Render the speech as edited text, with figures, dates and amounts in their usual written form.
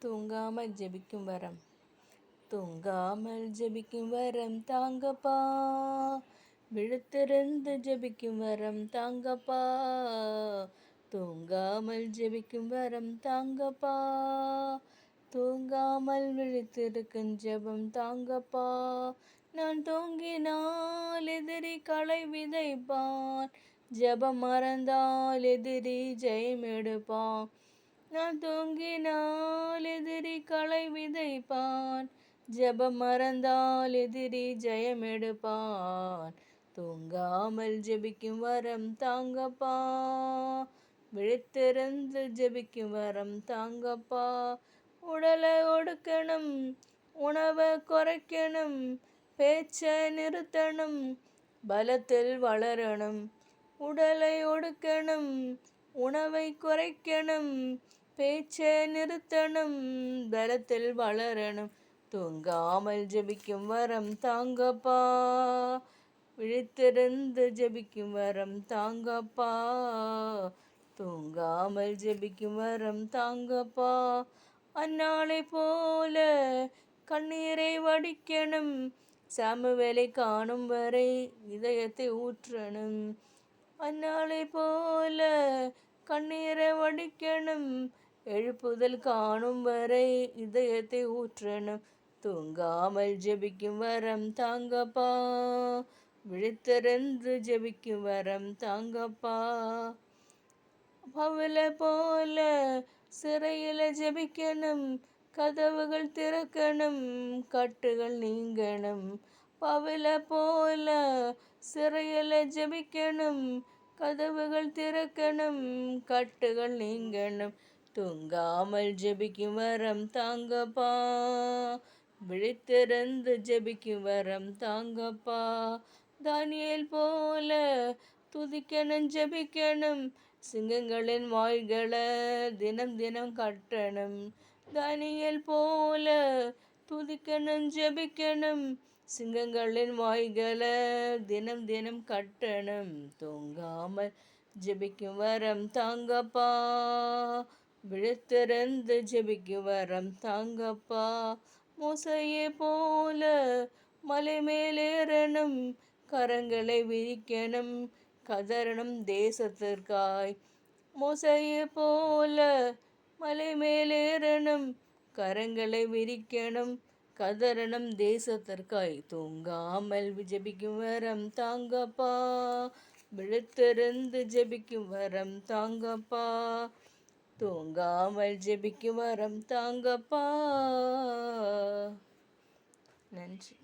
தூங்காமல் ஜெபிக்கும் வரம். தூங்காமல் ஜெபிக்கும் வரம் தாங்கப்பா, விழுத்திருந்து ஜெபிக்கும் வரம் தாங்கப்பா, தூங்காமல் ஜெபிக்கும் வரம் தாங்கப்பா, தூங்காமல் விழித்திருக்கும் ஜெபம் தாங்கப்பா. நான் தூங்கினால் எதிரி களை விதைப்பான், ஜெபம் மறந்தால் எதிரி ஜெயம் எடுப்பான். நான் தூங்கினால் எதிரி களை விதைப்பான், ஜெபம் மறந்தால் எதிரி ஜெயம் எடுப்பான். தூங்காமல் ஜெபிக்கும் வரம் தாங்கப்பா, விழித்திருந்து ஜெபிக்கும் வரம் தாங்கப்பா. உடலை ஒடுக்கணும், உணவை குறைக்கணும், பேச்சை நிறுத்தணும், பலத்தில் வளரணும். உடலை ஒடுக்கணும், உணவை குறைக்கணும், பேச்சை நிறுத்தணும், பலத்தில் வளரணும். தூங்காமல் ஜெபிக்கும் வரம் தாங்கப்பா, விழித்திருந்து ஜெபிக்கும் வரம் தாங்கப்பா, தூங்காமல் ஜெபிக்கும் வரம் தாங்கப்பா. அந்நாளை போல கண்ணீரை வடிக்கணும், சாமுவேலை காணும் வரை இதயத்தை ஊற்றணும். அந்நாளை போல கண்ணீரை வடிக்கணும், எழுப்புதல் காணும் வரை இதயத்தை ஊற்றணும். தூங்காமல் ஜெபிக்கும் வரம் தாங்கப்பா, விழித்திருந்து ஜெபிக்கும் வரம் தாங்கப்பா. பவுலை போல சிறையில் ஜெபிக்கணும், கதவுகள் திறக்கணும், கட்டுகள் நீங்கணும். பவுலை போல சிறையில் ஜெபிக்கணும், கதவுகள் திறக்கணும், கட்டுகள் நீங்கணும். தூங்காமல் ஜெபிக்கும் வரம் தாங்கப்பா, விழித்திருந்து ஜெபிக்கும் வரம் தாங்கப்பா. தானியேல் போல துதிக்கணும் ஜெபிக்கணும், சிங்கங்களின் வாய்களை தினம் தினம் கட்டணும். தானியேல் போல துதிக்கணும் ஜெபிக்கணும், சிங்கங்களின் வாய்களை தினம் தினம் கட்டணும். தூங்காமல் ஜெபிக்கும் வரம் தாங்கப்பா, விழித்திருந்து ஜெபிக்கும் வரம் தாங்கப்பா. மோசேயை போல மலை மேலேறணும், கரங்களை விரிக்கணும், கதறணும் தேசத்திற்காய். மோசேயை போல மலை மேலேறணும், கரங்களை விரிக்கணும், கதறணும் தேசத்திற்காய். தூங்காமல் ஜெபிக்கும் வரம் தாங்கப்பா, விழித்திருந்து ஜெபிக்கும் வரம் தாங்கப்பா, தூங்காமல் ஜெபிக்கும் வரம் தாங்கப்பா. நன்றி.